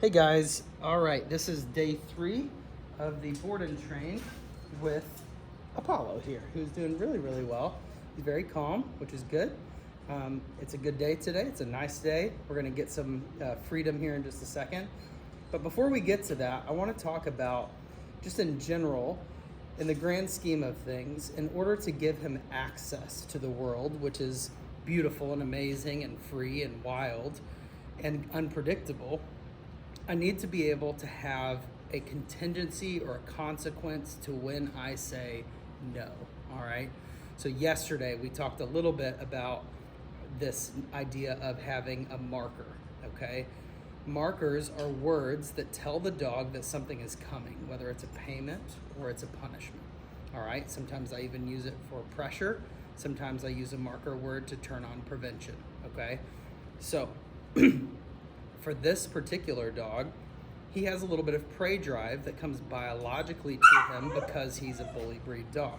Hey guys, all right, this is day 3 of the board and train with Apollo here, who's doing really well. He's very calm, which is good. It's a good day today. It's a nice day. We're gonna get some freedom here in just a second. But before we get to that, I wanna talk about, just in general, in the grand scheme of things, in order to give him access to the world, which is beautiful and amazing and free and wild and unpredictable, I need to be able to have a contingency or a consequence to when I say no. All right. So, yesterday we talked a little bit about this idea of having a marker. Okay. Markers are words that tell the dog that something is coming, whether it's a payment or it's a punishment. All right. Sometimes I even use it for pressure. Sometimes I use a marker word to turn on prevention. Okay. So, for this particular dog, he has a little bit of prey drive that comes biologically to him because he's a bully breed dog.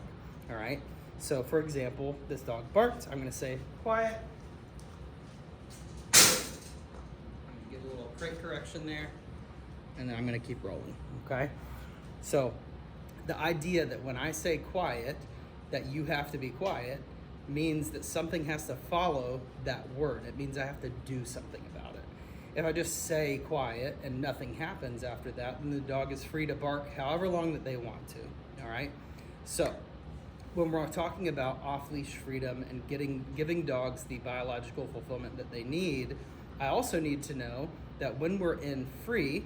All right. So, for example, this dog barked. I'm going to say, quiet. I'm going to give a little crate correction there, and then I'm going to keep rolling. Okay. So, the idea that when I say quiet, that you have to be quiet means that something has to follow that word. It means I have to do something about it. If I just say quiet and nothing happens after that, then the dog is free to bark however long that they want to. All right. So, when we're talking about off-leash freedom and giving dogs the biological fulfillment that they need, I also need to know that when we're in free,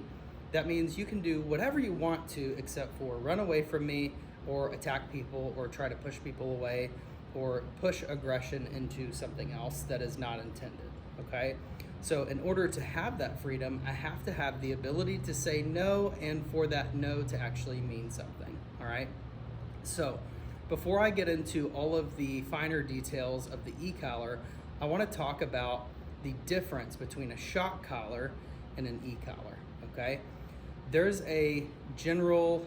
that means you can do whatever you want to except for run away from me or attack people or try to push people away or push aggression into something else that is not intended. Okay? So in order to have that freedom, I have to have the ability to say no and for that no to actually mean something. All right? So before I get into all of the finer details of the e-collar, I want to talk about the difference between a shock collar and an e-collar. Okay? There's a general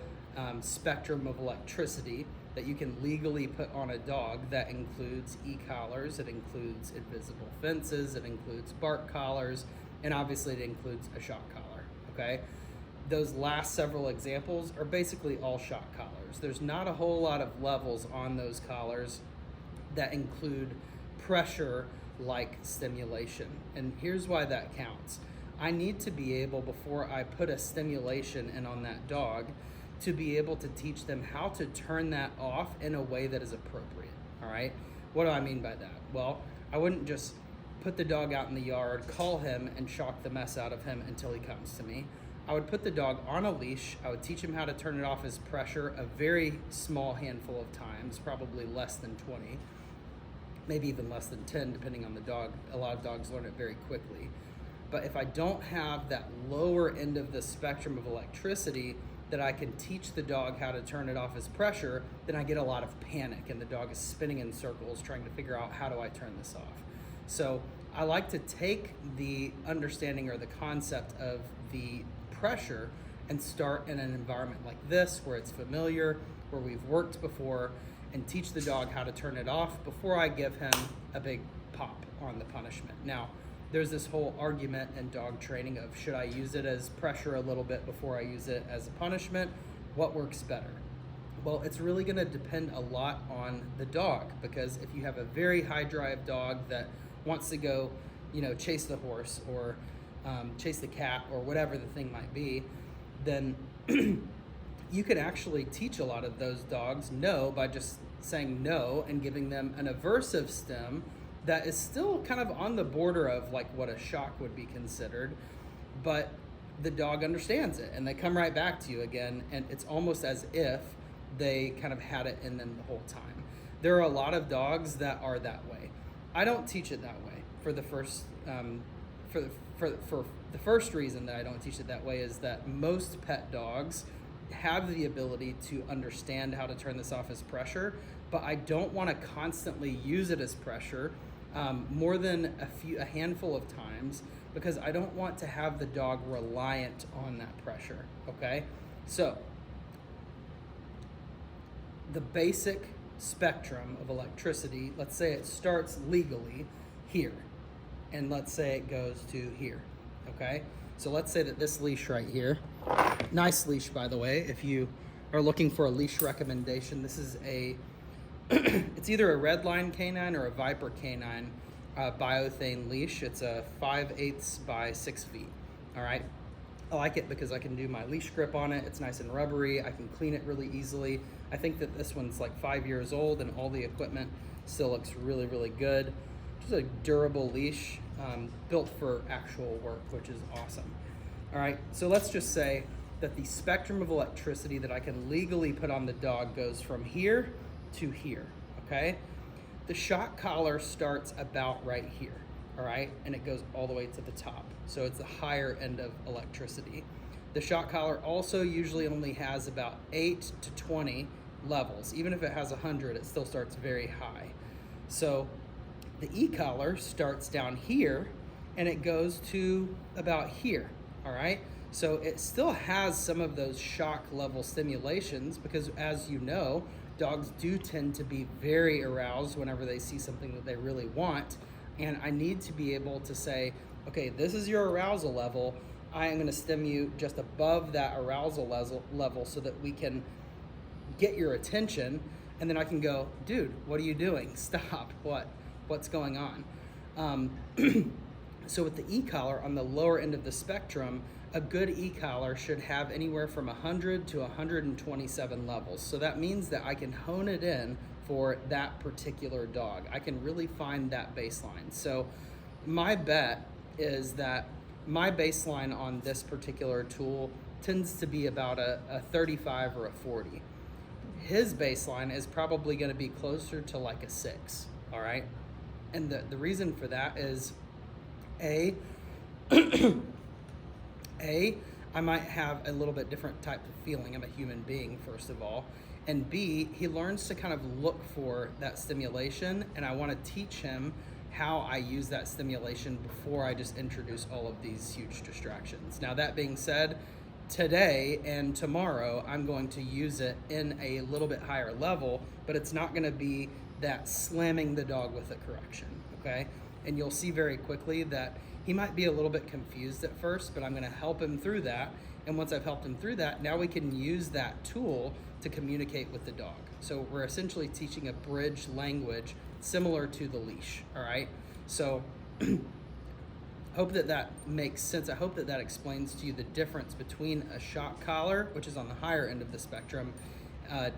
spectrum of electricity that you can legally put on a dog that includes e-collars, it includes invisible fences, it includes bark collars, and obviously it includes a shock collar. Okay? Those last several examples are basically all shock collars. There's not a whole lot of levels on those collars that include pressure like stimulation. And here's why that counts. I need to be able, before I put a stimulation in on that dog, to be able to teach them how to turn that off in a way that is appropriate. All right? What do I mean by that? Well, I wouldn't just put the dog out in the yard, call him, and shock the mess out of him until he comes to me. I would put the dog on a leash. I would teach him how to turn it off as pressure a very small handful of times, probably less than 20, maybe even less than 10, depending on the dog. A lot of dogs learn it very quickly. But if I don't have that lower end of the spectrum of electricity that I can teach the dog how to turn it off as pressure, then I get a lot of panic and the dog is spinning in circles trying to figure out, how do I turn this off? So I like to take the understanding or the concept of the pressure and start in an environment like this where it's familiar, where we've worked before, and teach the dog how to turn it off before I give him a big pop on the punishment. Now, there's this whole argument in dog training of, should I use it as pressure a little bit before I use it as a punishment? What works better? Well, it's really going to depend a lot on the dog, because if you have a very high drive dog that wants to go, chase the horse or chase the cat or whatever the thing might be, then you can actually teach a lot of those dogs no by just saying no and giving them an aversive stim that is still kind of on the border of like what a shock would be considered, but the dog understands it and they come right back to you again, and it's almost as if they kind of had it in them the whole time. There are a lot of dogs that are that way. I don't teach it that way for the first for the first reason that I don't teach it that way is that most pet dogs have the ability to understand how to turn this off as pressure, but I don't want to constantly use it as pressure more than a handful of times, because I don't want to have the dog reliant on that pressure. Okay, so the basic spectrum of electricity, let's say it starts legally here, and let's say it goes to here. Okay, So let's say that this leash right here, nice leash by the way, if you are looking for a leash recommendation, this is a, it's either a Redline canine or a Viper canine biothane leash. It's a 5/8 by 6 feet, all right? I like it because I can do my leash grip on it. It's nice and rubbery. I can clean it really easily. I think that this one's like 5 years old and all the equipment still looks really, really good. Just a durable leash, built for actual work, which is awesome. All right, so let's just say that the spectrum of electricity that I can legally put on the dog goes from here to here, okay? The shock collar starts about right here, all right? And it goes all the way to the top. So it's the higher end of electricity. The shock collar also usually only has about 8 to 20 levels. Even if it has 100, it still starts very high. So the e-collar starts down here and it goes to about here, all right? So it still has some of those shock level stimulations because, as you know, dogs do tend to be very aroused whenever they see something that they really want. And I need to be able to say, okay, this is your arousal level. I am going to stim you just above that arousal level so that we can get your attention. And then I can go, dude, what are you doing? Stop. What's going on? So with the e-collar on the lower end of the spectrum, a good e-collar should have anywhere from 100 to 127 levels. So that means that I can hone it in for that particular dog. I can really find that baseline. So my bet is that my baseline on this particular tool tends to be about a 35 or a 40. His baseline is probably going to be closer to like a 6, all right? And the reason for that is I might have a little bit different type of feeling. I'm a human being, first of all. And B, he learns to kind of look for that stimulation, and I want to teach him how I use that stimulation before I just introduce all of these huge distractions. Now, that being said, today and tomorrow, I'm going to use it in a little bit higher level, but it's not going to be that slamming the dog with a correction, okay? And you'll see very quickly that he might be a little bit confused at first, but I'm going to help him through that. And once I've helped him through that, now we can use that tool to communicate with the dog. So we're essentially teaching a bridge language similar to the leash, all right? So hope that makes sense. I hope that explains to you the difference between a shock collar, which is on the higher end of the spectrum,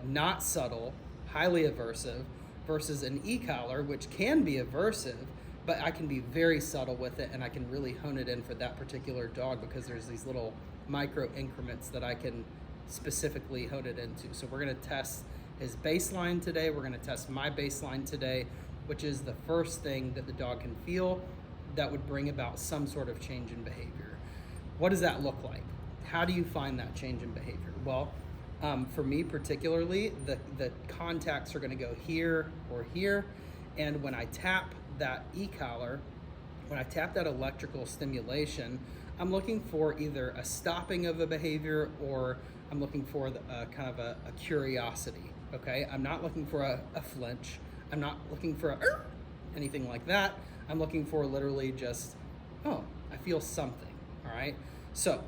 not subtle, highly aversive, versus an e-collar, which can be aversive, but I can be very subtle with it and I can really hone it in for that particular dog because there's these little micro increments that I can specifically hone it into. So we're going to test his baseline today. We're going to test my baseline today, which is the first thing that the dog can feel that would bring about some sort of change in behavior. What does that look like? How do you find that change in behavior? Well, for me particularly, the contacts are going to go here or here, and when I tap that e-collar, when I tap that electrical stimulation, I'm looking for either a stopping of a behavior or I'm looking for kind of a curiosity, okay? I'm not looking for a flinch. I'm not looking for anything like that. I'm looking for literally just, oh, I feel something, all right? So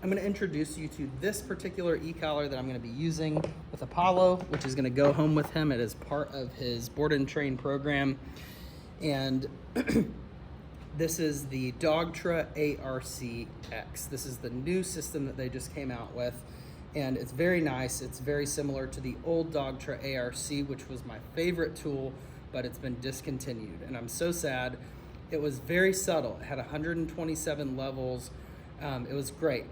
I'm gonna introduce you to this particular e-collar that I'm gonna be using with Apollo, which is gonna go home with him. It is part of his board and train program. And this is the Dogtra ARC-X. This is the new system that they just came out with. And it's very nice. It's very similar to the old Dogtra ARC, which was my favorite tool, but it's been discontinued. And I'm so sad. It was very subtle. It had 127 levels. It was great.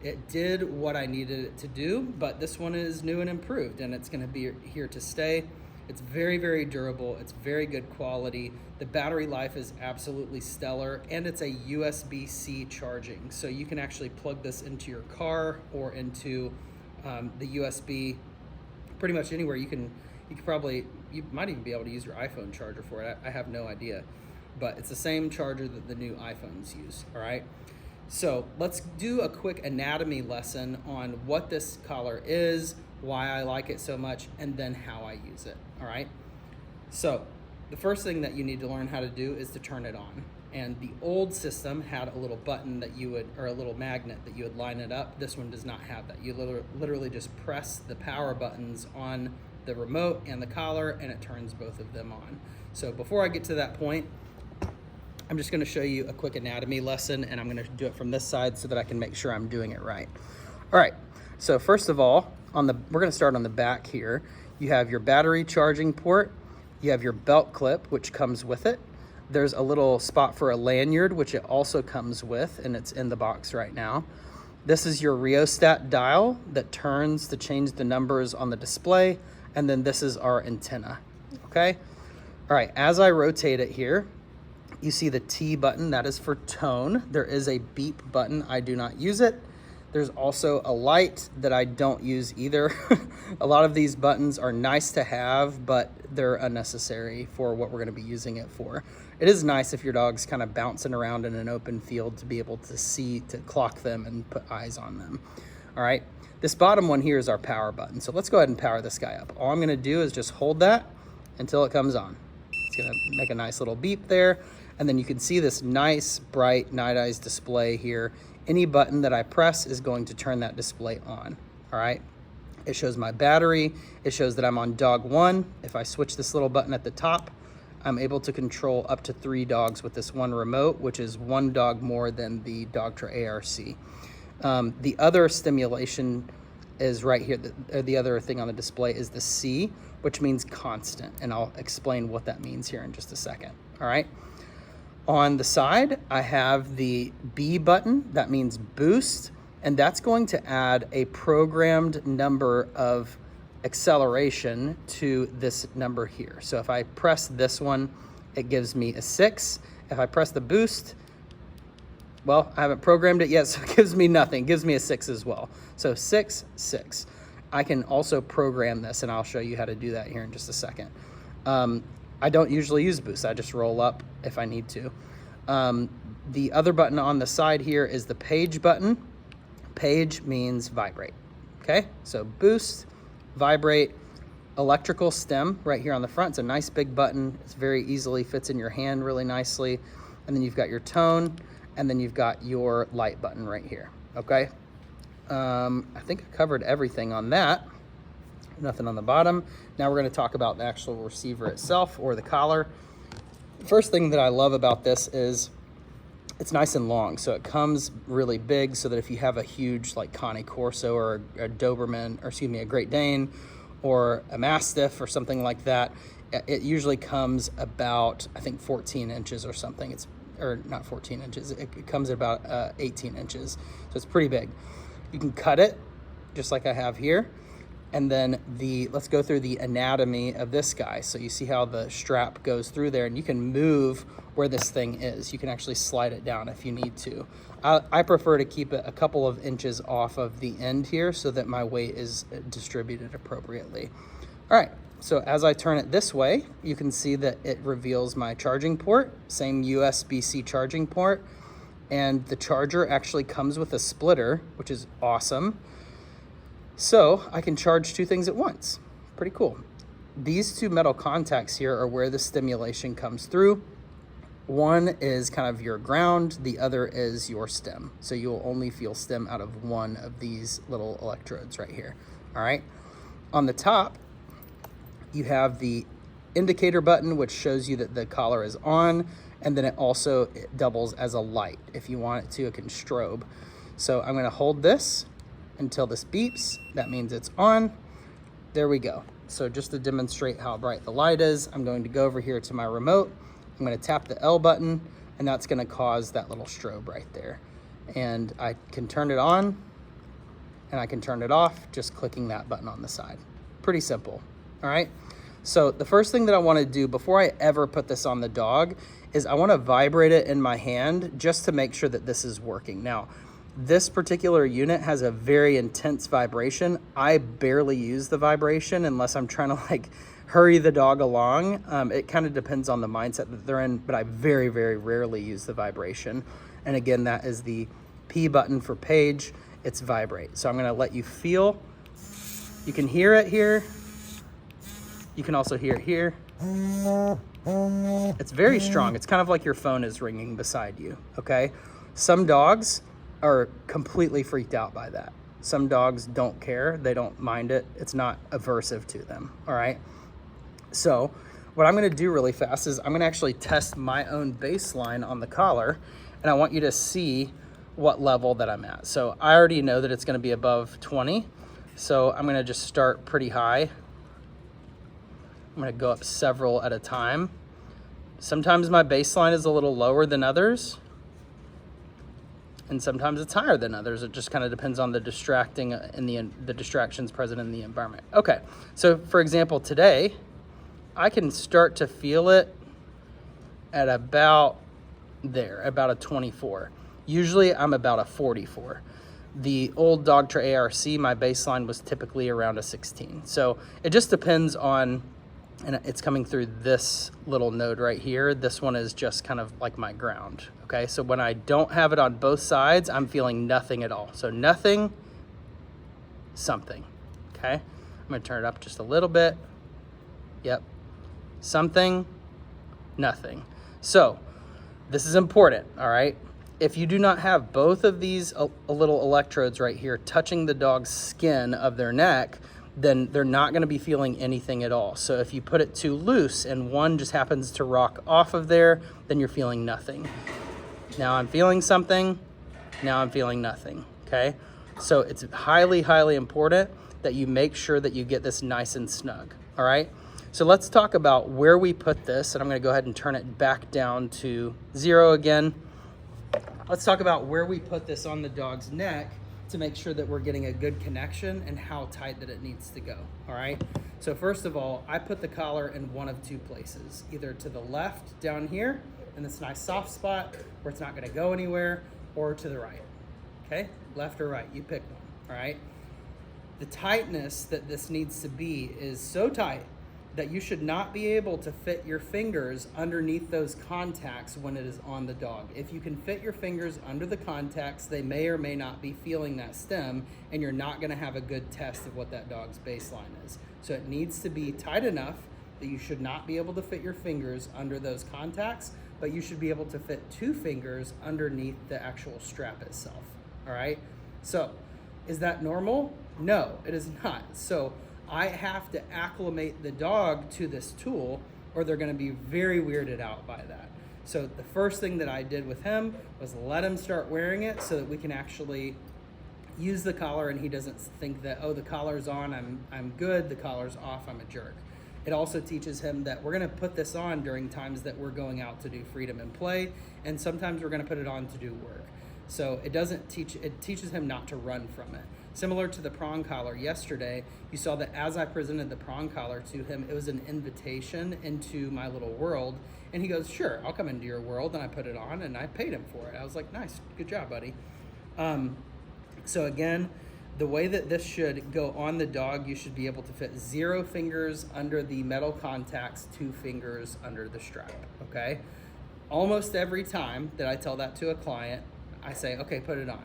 It did what I needed it to do, but this one is new and improved, and it's gonna be here to stay. It's very, very durable. It's very good quality. The battery life is absolutely stellar, and it's a USB-C charging. So you can actually plug this into your car or into the USB pretty much anywhere. You might even be able to use your iPhone charger for it. I have no idea, but it's the same charger that the new iPhones use, all right? So let's do a quick anatomy lesson on what this collar is, why I like it so much, and then how I use it, all right? So the first thing that you need to learn how to do is to turn it on. And the old system had a little button that you would, or a little magnet that you would line it up. This one does not have that. You literally just press the power buttons on the remote and the collar, and it turns both of them on. So before I get to that point, I'm just gonna show you a quick anatomy lesson, and I'm gonna do it from this side so that I can make sure I'm doing it right. All right, so first of all, we're gonna start on the back here. You have your battery charging port, you have your belt clip, which comes with it. There's a little spot for a lanyard, which it also comes with, and it's in the box right now. This is your rheostat dial that turns to change the numbers on the display, and then this is our antenna, okay? All right, as I rotate it here, you see the T button, that is for tone. There is a beep button, I do not use it. There's also a light that I don't use either. A lot of these buttons are nice to have, but they're unnecessary for what we're gonna be using it for. It is nice if your dog's kind of bouncing around in an open field to be able to see, to clock them and put eyes on them. All right, this bottom one here is our power button. So let's go ahead and power this guy up. All I'm gonna do is just hold that until it comes on. It's gonna make a nice little beep there. And then you can see this nice, bright Night Eyes display here. Any button that I press is going to turn that display on, all right? It shows my battery. It shows that I'm on dog 1. If I switch this little button at the top, I'm able to control up to 3 dogs with this one remote, which is 1 dog more than the Dogtra ARC. The other stimulation is right here. The other thing on the display is the C, which means constant, and I'll explain what that means here in just a second, all right? On the side, I have the B button, that means boost, and that's going to add a programmed number of acceleration to this number here. So if I press this one, it gives me a 6. If I press the boost, well, I haven't programmed it yet, so it gives me nothing. It gives me a 6 as well. So 6, 6. I can also program this, and I'll show you how to do that here in just a second. I don't usually use boost. I just roll up if I need to. The other button on the side here is the page button. Page means vibrate, okay? So boost, vibrate, electrical stem right here on the front. It's a nice big button. It's very easily fits in your hand really nicely. And then you've got your tone, and then you've got your light button right here, okay? I think I covered everything on that. Nothing on the bottom. Now we're going to talk about the actual receiver itself, or the collar. The first thing that I love about this is it's nice and long, so it comes really big, so that if you have a huge like Cane Corso or a Doberman, or excuse me, a Great Dane or a Mastiff or something like that, it usually comes about, I think, 14 inches or something. Or not 14 inches, it comes at about 18 inches, so it's pretty big. You can cut it just like I have here. And then let's go through the anatomy of this guy. So you see how the strap goes through there, and you can move where this thing is. You can actually slide it down if you need to. I prefer to keep it a couple of inches off of the end here so that my weight is distributed appropriately. All right, so as I turn it this way, you can see that it reveals my charging port, same USB-C charging port, and the charger actually comes with a splitter, which is awesome. So I can charge 2 things at once. Pretty cool. These 2 metal contacts here are where the stimulation comes through. One is kind of your ground, the other is your stem. So you'll only feel stem out of one of these little electrodes right here. All right. On the top, you have the indicator button, which shows you that the collar is on, and then it also doubles as a light. If you want it to, it can strobe. So I'm gonna hold this until this beeps. That means it's on. There we go. So just to demonstrate how bright the light is, I'm going to go over here to my remote. I'm going to tap the L button, and that's going to cause that little strobe right there. And I can turn it on, and I can turn it off just clicking that button on the side. Pretty simple. All right. So the first thing that I want to do before I ever put this on the dog is I want to vibrate it in my hand just to make sure that this is working. Now, this particular unit has a very intense vibration. I barely use the vibration unless I'm trying to like hurry the dog along. It kind of depends on the mindset that they're in, but I very, very rarely use the vibration. And again, that is the P button for page. It's vibrate. So I'm gonna let you feel. You can hear it here. You can also hear it here. It's very strong. It's kind of like your phone is ringing beside you, okay? Some dogs are completely freaked out by that. Some dogs don't care. They don't mind it. It's not aversive to them, all right? So what I'm gonna do really fast is I'm gonna actually test my own baseline on the collar, and I want you to see what level that I'm at. So I already know that it's gonna be above 20, so I'm gonna just start pretty high. I'm gonna go up several at a time. Sometimes my baseline is a little lower than others, and sometimes it's higher than others. It just kind of depends on the distracting and the distractions present in the environment. Okay, so for example, today, I can start to feel it at about there, about a 24. Usually I'm about a 44. The old Dogtra ARC, my baseline was typically around a 16. So it just depends on, and it's coming through this little node right here. This one is just kind of like my ground, okay? So when I don't have it on both sides, I'm feeling nothing at all. So nothing, something, okay? I'm gonna turn it up just a little bit. Yep, something, nothing. So this is important, all right? If you do not have both of these little electrodes right here touching the dog's skin of their neck, then they're not gonna be feeling anything at all. So if you put it too loose and one just happens to rock off of there, then you're feeling nothing. Now I'm feeling something, now I'm feeling nothing, okay? So it's highly, highly important that you make sure that you get this nice and snug, all right? So let's talk about where we put this, and I'm gonna go ahead and turn it back down to 0 again. Let's talk about where we put this on the dog's neck to make sure that we're getting a good connection and how tight that it needs to go, all right? So first of all, I put the collar in one of two places, either to the left down here in this nice soft spot where it's not gonna go anywhere, or to the right, okay? Left or right, you pick one, all right? The tightness that this needs to be is so tight that you should not be able to fit your fingers underneath those contacts when it is on the dog. If you can fit your fingers under the contacts, they may or may not be feeling that stem, and you're not gonna have a good test of what that dog's baseline is. So it needs to be tight enough that you should not be able to fit your fingers under those contacts, but you should be able to fit 2 fingers underneath the actual strap itself, all right? So, is that normal? No, it is not. So I have to acclimate the dog to this tool, or they're gonna be very weirded out by that. So the first thing that I did with him was let him start wearing it so that we can actually use the collar, and he doesn't think that, oh, the collar's on, I'm good, the collar's off, I'm a jerk. It also teaches him that we're gonna put this on during times that we're going out to do freedom and play, and sometimes we're gonna put it on to do work. So it teaches him not to run from it. Similar to the prong collar yesterday, you saw that as I presented the prong collar to him, it was an invitation into my little world. And he goes, sure, I'll come into your world. And I put it on and I paid him for it. I was like, nice, good job, buddy. So again, the way that this should go on the dog, you should be able to fit 0 fingers under the metal contacts, 2 fingers under the strap, okay? Almost every time that I tell that to a client, I say, okay, put it on.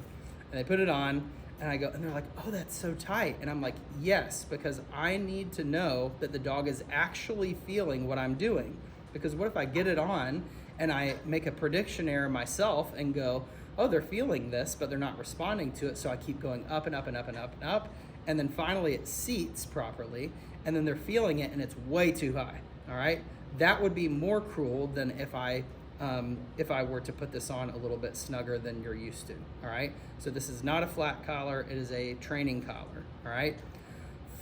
And they put it on, and I go, and they're like, oh, that's so tight. And I'm like, yes, because I need to know that the dog is actually feeling what I'm doing. Because what if I get it on and I make a prediction error myself and go, oh, they're feeling this, but they're not responding to it. So I keep going up and up and up and up and up. And then finally it seats properly, and then they're feeling it and it's way too high, all right? That would be more cruel than if I were to put this on a little bit snugger than you're used to, all right? So this is not a flat collar, it is a training collar, all right?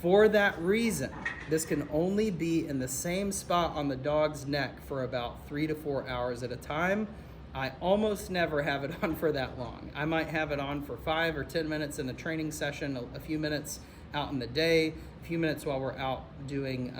For that reason, this can only be in the same spot on the dog's neck for about 3 to 4 hours at a time. I almost never have it on for that long. I might have it on for 5 or 10 minutes in the training session, a few minutes out in the day, a few minutes while we're out doing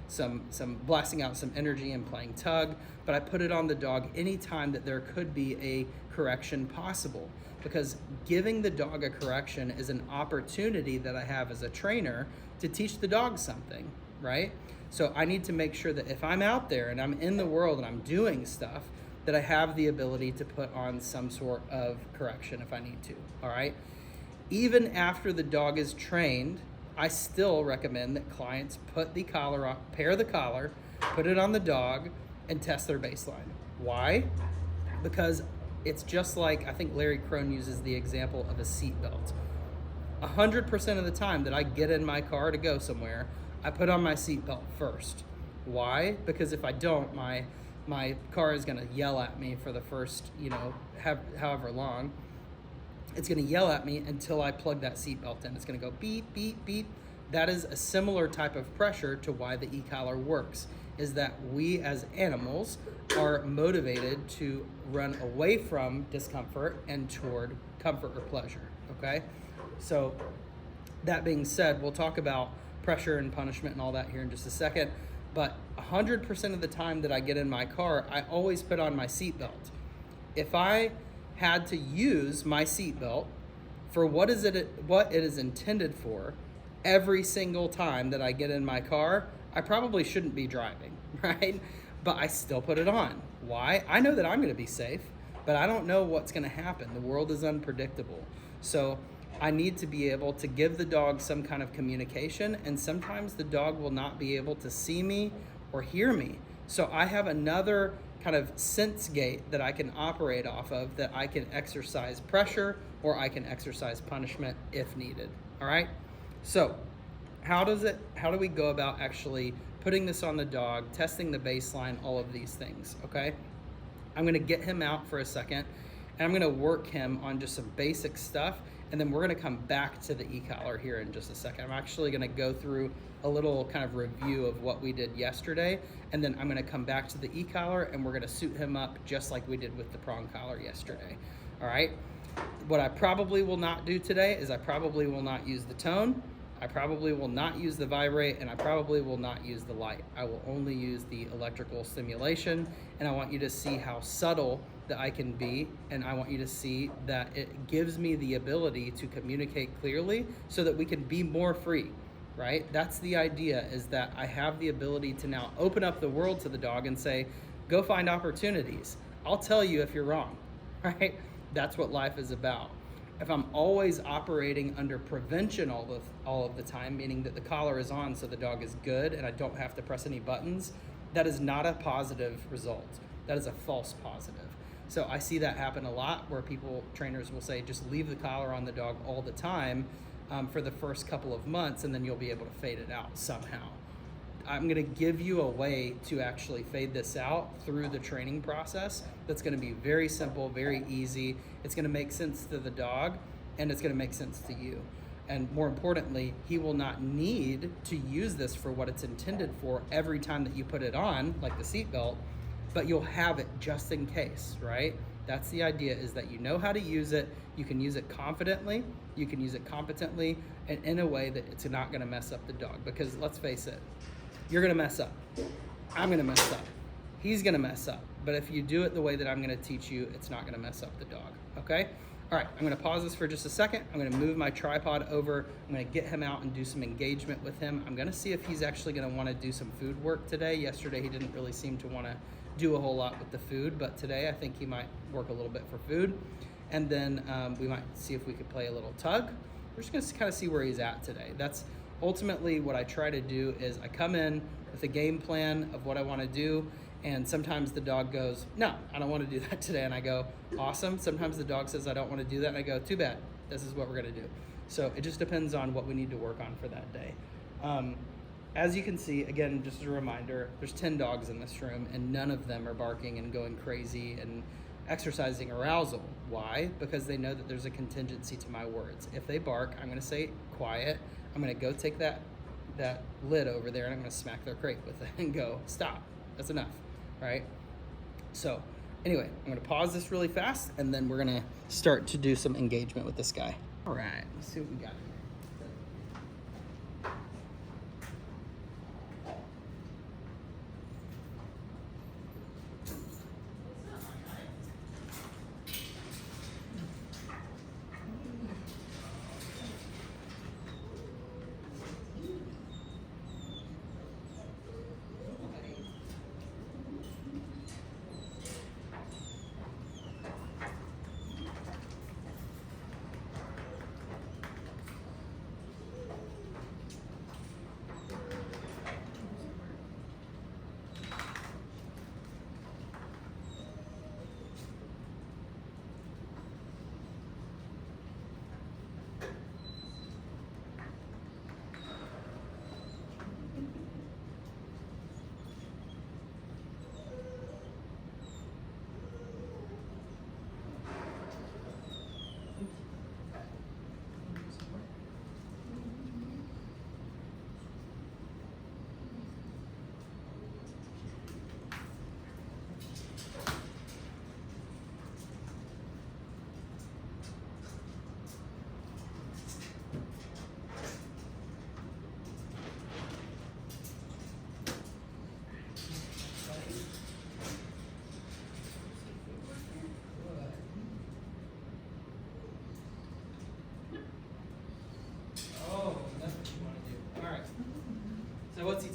some blasting out some energy and playing tug, but I put it on the dog anytime that there could be a correction possible, because giving the dog a correction is an opportunity that I have as a trainer to teach the dog something, right? So I need to make sure that if I'm out there and I'm in the world and I'm doing stuff, that I have the ability to put on some sort of correction if I need to, all right? Even after the dog is trained, I still recommend that clients put the collar on, pair the collar, put it on the dog, and test their baseline. Why? Because it's just like, I think Larry Crone uses the example of a seatbelt. 100% of the time that I get in my car to go somewhere, I put on my seatbelt first. Why? Because if I don't, my car is going to yell at me for the first, however long. It's going to yell at me until I plug that seatbelt in. It's going to go beep, beep, beep. That is a similar type of pressure to why the e-collar works, is that we as animals are motivated to run away from discomfort and toward comfort or pleasure, okay? So that being said, we'll talk about pressure and punishment and all that here in just a second, but 100% of the time that I get in my car, I always put on my seatbelt. If I had to use my seatbelt for what it is intended for every single time that I get in my car, I probably shouldn't be driving, right? But I still put it on. Why? I know that I'm going to be safe, but I don't know what's going to happen. The world is unpredictable. So I need to be able to give the dog some kind of communication, and sometimes the dog will not be able to see me or hear me. So I have another kind of sense gate that I can operate off of, that I can exercise pressure or I can exercise punishment if needed. All right? So how do we go about actually putting this on the dog, testing the baseline, all of these things, okay? I'm gonna get him out for a second, and I'm gonna work him on just some basic stuff, and then we're gonna come back to the e-collar here in just a second. I'm actually gonna go through a little kind of review of what we did yesterday, and then I'm gonna come back to the e-collar, and we're gonna suit him up just like we did with the prong collar yesterday, all right? What I probably will not do today is I probably will not use the tone, I probably will not use the vibrate, and I probably will not use the light. I will only use the electrical stimulation, and I want you to see how subtle that I can be, and I want you to see that it gives me the ability to communicate clearly so that we can be more free, right? That's the idea, is that I have the ability to now open up the world to the dog and say, go find opportunities. I'll tell you if you're wrong, right? That's what life is about. If I'm always operating under prevention all of the time, meaning that the collar is on so the dog is good and I don't have to press any buttons, that is not a positive result. That is a false positive. So I see that happen a lot, where trainers will say, just leave the collar on the dog all the time for the first couple of months, and then you'll be able to fade it out somehow. I'm gonna give you a way to actually fade this out through the training process that's gonna be very simple, very easy. It's gonna make sense to the dog, and it's gonna make sense to you. And more importantly, he will not need to use this for what it's intended for every time that you put it on, like the seatbelt, but you'll have it just in case, right? That's the idea, is that you know how to use it, you can use it confidently, you can use it competently, and in a way that it's not gonna mess up the dog. Because let's face it, you're gonna mess up. I'm gonna mess up. He's gonna mess up. But if you do it the way that I'm gonna teach you, it's not gonna mess up the dog, okay? All right, I'm gonna pause this for just a second. I'm gonna move my tripod over. I'm gonna get him out and do some engagement with him. I'm gonna see if he's actually gonna wanna do some food work today. Yesterday, he didn't really seem to wanna do a whole lot with the food, but today I think he might work a little bit for food. And then we might see if we could play a little tug. We're just gonna kind of see where he's at today. That's ultimately what I try to do, is I come in with a game plan of what I wanna do, and sometimes the dog goes, no, I don't want to do that today. And I go, awesome. Sometimes the dog says, I don't want to do that. And I go, too bad. This is what we're going to do. So it just depends on what we need to work on for that day. As you can see, again, just a reminder, there's 10 dogs in this room, and none of them are barking and going crazy and exercising arousal. Why? Because they know that there's a contingency to my words. If they bark, I'm going to say quiet. I'm going to go take that lid over there, and I'm going to smack their crate with it and go, stop. That's enough. Right? So anyway, I'm gonna pause this really fast, and then we're gonna start to do some engagement with this guy. All right, let's see what we got here.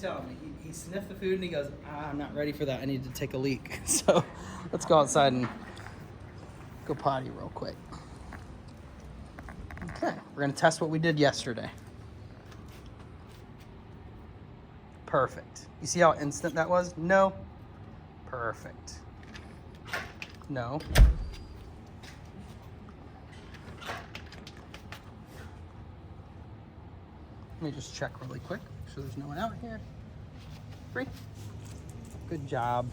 telling me. He sniffed the food and he goes, I'm not ready for that. I need to take a leak. So let's go outside and go potty real quick. Okay, we're gonna test what we did yesterday. Perfect. You see how instant that was? No. Perfect. No. Let me just check really quick. Make sure there's no one out here. Free. Good job.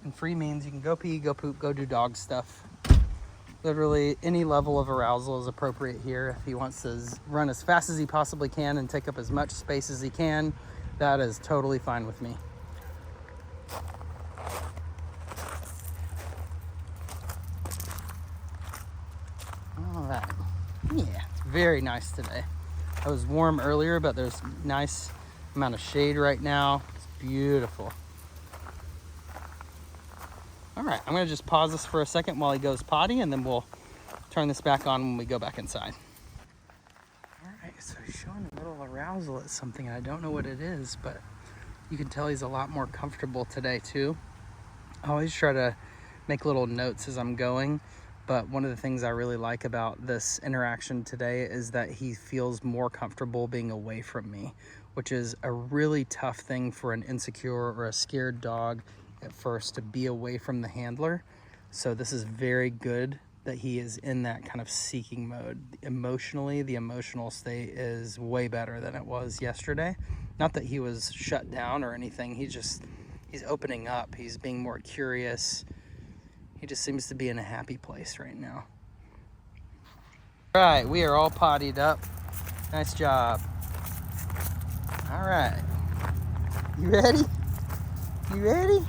And free means you can go pee, go poop, go do dog stuff. Literally any level of arousal is appropriate here. If he wants to run as fast as he possibly can and take up as much space as he can, that is totally fine with me. All right. Yeah, it's very nice today. It was warm earlier, but there's a nice amount of shade right now. It's beautiful. All right, I'm gonna just pause this for a second while he goes potty, and then we'll turn this back on when we go back inside. All right, so he's showing a little arousal at something. I don't know what it is, but you can tell he's a lot more comfortable today too. I always try to make little notes as I'm going, but one of the things I really like about this interaction today is that he feels more comfortable being away from me, which is a really tough thing for an insecure or a scared dog at first, to be away from the handler. So this is very good that he is in that kind of seeking mode. Emotionally, the emotional state is way better than it was yesterday. Not that he was shut down or anything. He's opening up. He's being more curious. He just seems to be in a happy place right now. All right, we are all pottied up. Nice job. All right. You ready? You ready?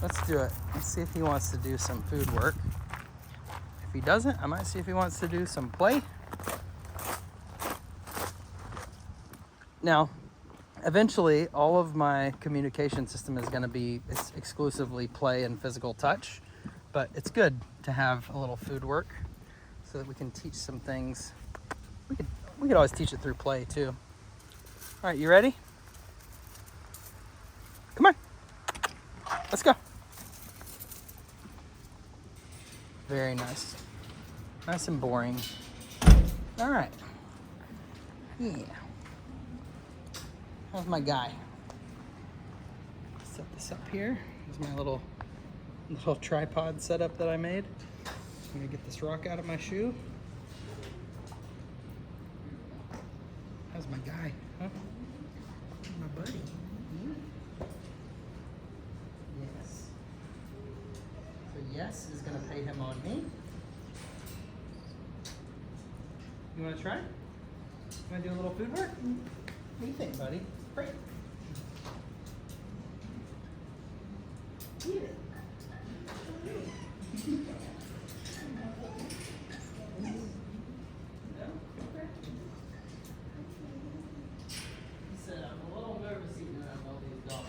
Let's do it. Let's see if he wants to do some food work. If he doesn't, I might see if he wants to do some play. Now, eventually, all of my communication system is going to be exclusively play and physical touch, but it's good to have a little food work so that we can teach some things. We could always teach it through play too. All right, you ready? Come on. Let's go. Very nice. Nice and boring. All right. Yeah. How's my guy? Set this up here. Here's my little tripod setup that I made. I'm gonna get this rock out of my shoe. How's my guy? Huh? My buddy. Yes. So yes is gonna pay him on me. You wanna try? You wanna do a little food work? What do you think, buddy? Great. Eat it. No? Okay. He said, I'm a little nervous eating around all these dogs.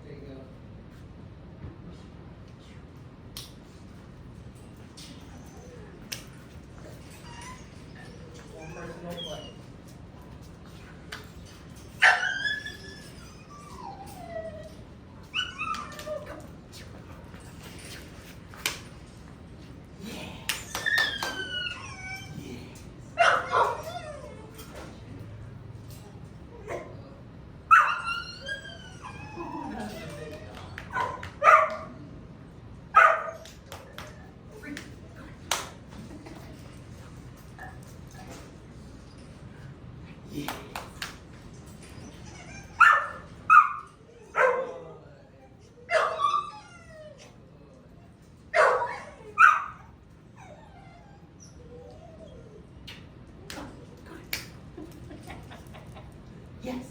There you go. One personal play. Yes.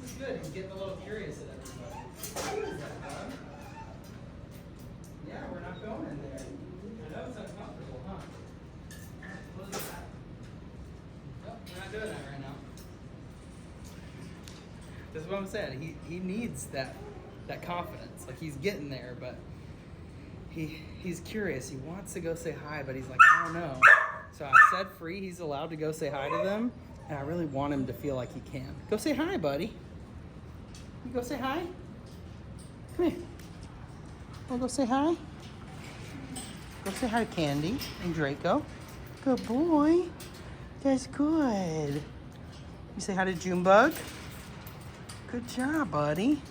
This is good. He's getting a little curious at everybody. Is that fun? Yeah, we're not going in there. I know it's uncomfortable, huh? That's what I'm saying. He needs that confidence. Like, he's getting there, but he's curious. He wants to go say hi, but he's like, I don't know. So I said free. He's allowed to go say hi to them, and I really want him to feel like he can. Go say hi, buddy. You go say hi. Come here. Wanna go say hi? Go say hi to Candy and Draco. Good boy. That's good. You say hi to Junebug. Good job, buddy.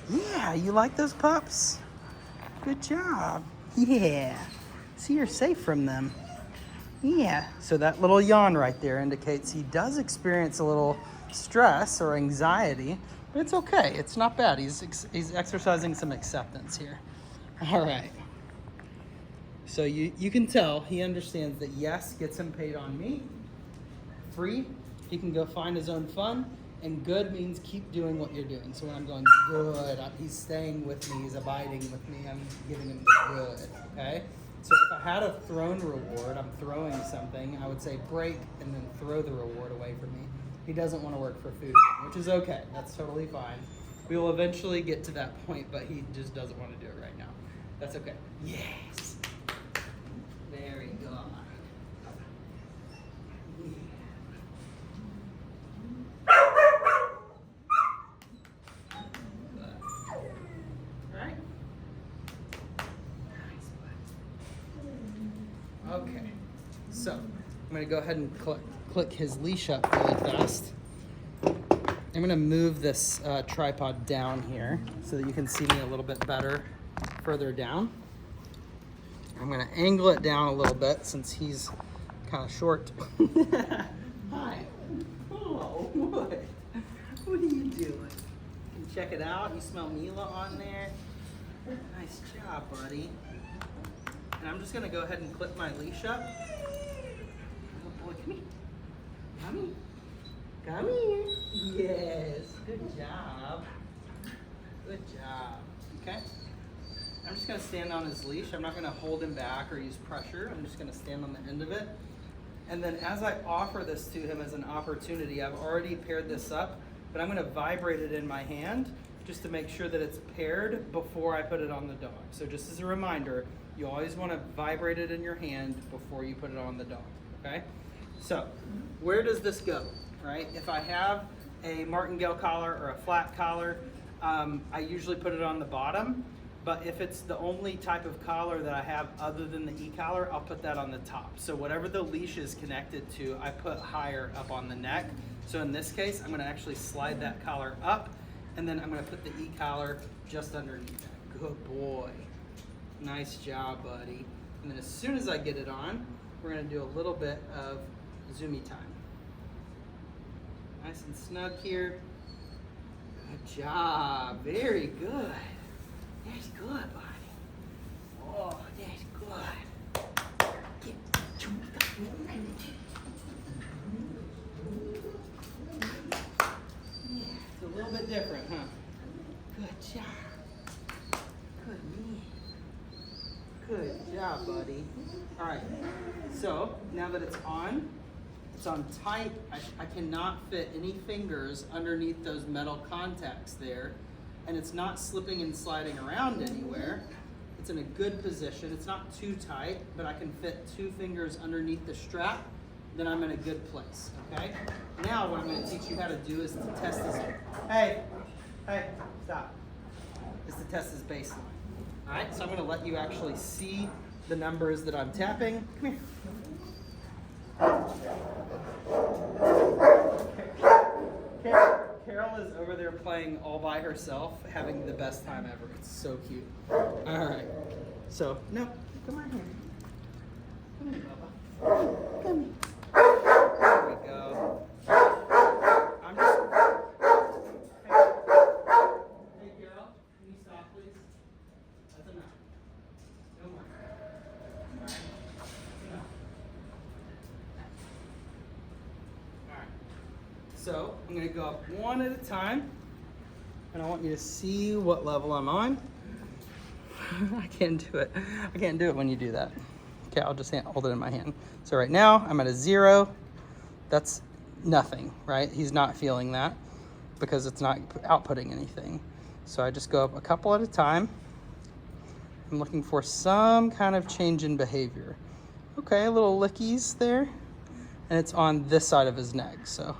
Yeah, you like those pups? Good job. Yeah. See, you're safe from them. Yeah. So that little yawn right there indicates he does experience a little stress or anxiety, but it's okay. It's not bad. He's exercising some acceptance here. All right. So you can tell he understands that yes gets him paid on me. Free, he can go find his own fun. And good means keep doing what you're doing. So when I'm going good, he's staying with me, he's abiding with me, I'm giving him the good, okay? So if I had a thrown reward, I'm throwing something, I would say break and then throw the reward away from me. He doesn't want to work for food, which is okay. That's totally fine. We will eventually get to that point, but he just doesn't want to do it right now. That's okay. Yes. Very good. Okay, so I'm gonna go ahead and click his leash up really fast. I'm gonna move this tripod down here so that you can see me a little bit better further down. I'm gonna angle it down a little bit since he's kind of short. Hi. Oh, what? What are you doing? Check it out. You smell Mila on there. Nice job, buddy. And I'm just gonna go ahead and clip my leash up. Oh boy, come here. Come here. Come here. Yes, good job. Good job. Okay. I'm just gonna stand on his leash. I'm not gonna hold him back or use pressure. I'm just gonna stand on the end of it. And then as I offer this to him as an opportunity, I've already paired this up, but I'm gonna vibrate it in my hand just to make sure that it's paired before I put it on the dog. So just as a reminder, you always want to vibrate it in your hand before you put it on the dog, okay? So, where does this go, right? If I have a martingale collar or a flat collar, I usually put it on the bottom, but if it's the only type of collar that I have other than the e-collar, I'll put that on the top. So whatever the leash is connected to, I put higher up on the neck. So in this case, I'm gonna actually slide that collar up, and then I'm gonna put the e-collar just underneath it. Good boy. Nice job, buddy. And then as soon as I get it on, we're gonna do a little bit of zoomy time. Nice and snug here. Good job, very good. That's good, buddy. Oh, that's good. Yeah, it's a little bit different, huh? Good job. Good man. Good job, buddy. All right, so now that it's on tight. I cannot fit any fingers underneath those metal contacts there, and it's not slipping and sliding around anywhere. It's in a good position. It's not too tight, but I can fit 2 fingers underneath the strap, then I'm in a good place, okay? Now what I'm gonna teach you how to do is to test this. Hey, stop. Is to test this baseline. All right, so I'm gonna let you actually see the numbers that I'm tapping. Come here. Carol is over there playing all by herself, having the best time ever. It's so cute. All right, so no, come on here. Come here, Bubba. Come here. There we go. I'm just. Hey, Carol, can you stop, please? That's enough. No more. All right. So I'm going to go up one at a time, and I want you to see what level I'm on. I can't do it. I can't do it when you do that. Okay, I'll just hold it in my hand. So right now I'm at a 0. That's nothing, right? He's not feeling that because it's not outputting anything. So I just go up a couple at a time. I'm looking for some kind of change in behavior. Okay, a little lickies there. And it's on this side of his neck, so.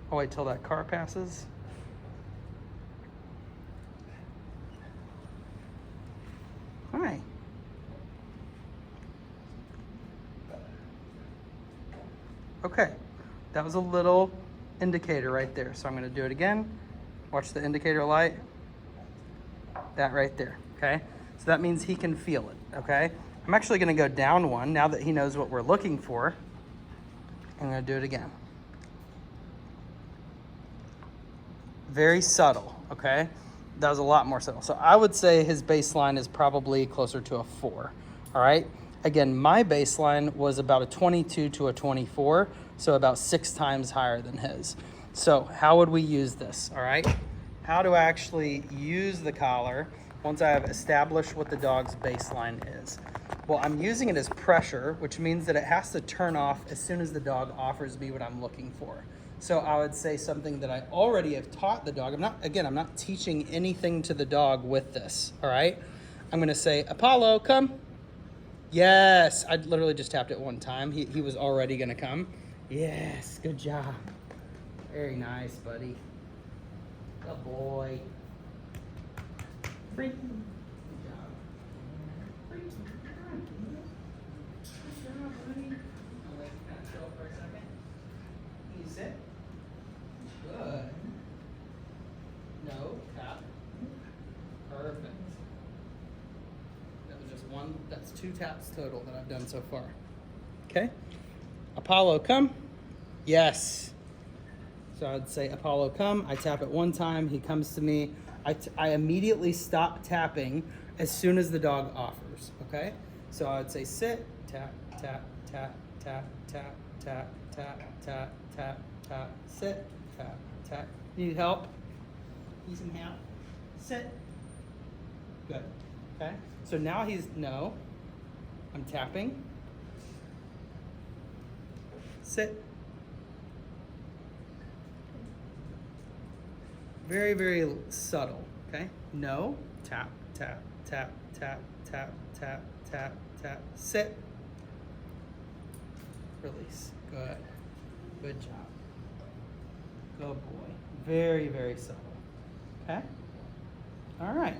I'll wait till that car passes. Hi. Okay, that was a little indicator right there. So I'm gonna do it again. Watch the indicator light. That right there, okay? So that means he can feel it, okay? I'm actually gonna go down one now that he knows what we're looking for. I'm gonna do it again. Very subtle, okay? That was a lot more subtle. So I would say his baseline is probably closer to a 4, all right? Again, my baseline was about a 22 to a 24, so about 6 times higher than his. So how would we use this, all right? How to actually use the collar once I have established what the dog's baseline is. Well, I'm using it as pressure, which means that it has to turn off as soon as the dog offers me what I'm looking for. So I would say something that I already have taught the dog. I'm not teaching anything to the dog with this, all right? I'm gonna say, Apollo, come. Yes, I literally just tapped it one time. He was already gonna come. Yes, good job. Very nice, buddy. Good boy. Free. Good job. Free. Good job, buddy. I'll let you kind of chill for a second. Can you sit? Good. No, tap. Perfect. That was just one, that's 2 taps total that I've done so far. Okay. Apollo, come. Yes. So I'd say, Apollo, come. I tap it one time. He comes to me. I immediately stop tapping as soon as the dog offers. Okay. So I'd say, sit, tap, tap, tap, tap, tap, tap, tap, tap, tap, tap, sit, tap, tap. Need help? Need some help? Sit. Good. Okay. So now he's, no. I'm tapping. Sit. Very, very subtle, okay? No, tap, tap, tap, tap, tap, tap, tap, tap, sit. Release, good. Good job. Good boy. Very, very subtle, okay? All right.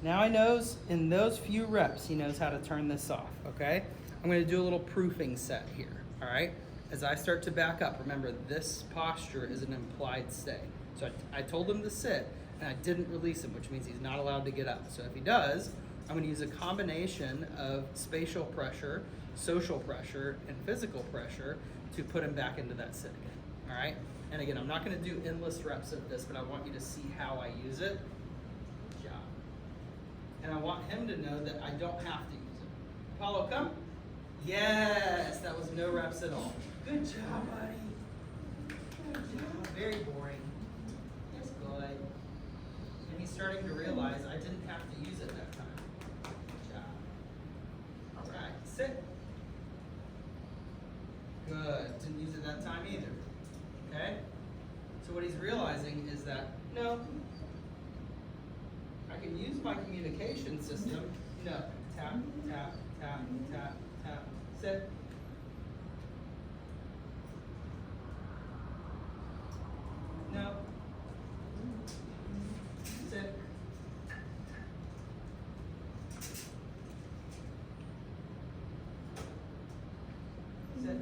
Now he knows, in those few reps, he knows how to turn this off, okay? I'm gonna do a little proofing set here, all right? As I start to back up, remember this posture is an implied stay. So I told him to sit, and I didn't release him, which means he's not allowed to get up. So if he does, I'm gonna use a combination of spatial pressure, social pressure, and physical pressure to put him back into that sit again, all right? And again, I'm not gonna do endless reps of this, but I want you to see how I use it. Good job. And I want him to know that I don't have to use it. Apollo, come. Yes, that was no reps at all. Good job, buddy. Good job. Very boring. Yes, good. And he's starting to realize I didn't have to use it that time. Good job. All right, sit. Good. Didn't use it that time either. Okay? So what he's realizing is that, no, I can use my communication system. No. Tap, tap, tap, tap, tap. Sit. No. Sit. Sit.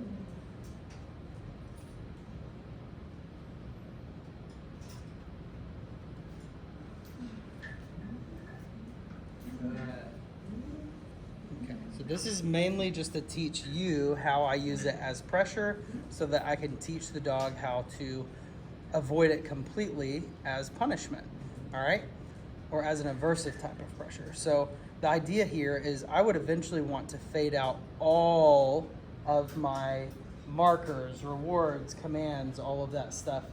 Okay, so this is mainly just to teach you how I use it as pressure so that I can teach the dog how to avoid it completely as punishment, all right? Or as an aversive type of pressure. So the idea here is I would eventually want to fade out all of my markers, rewards, commands, all of that stuff,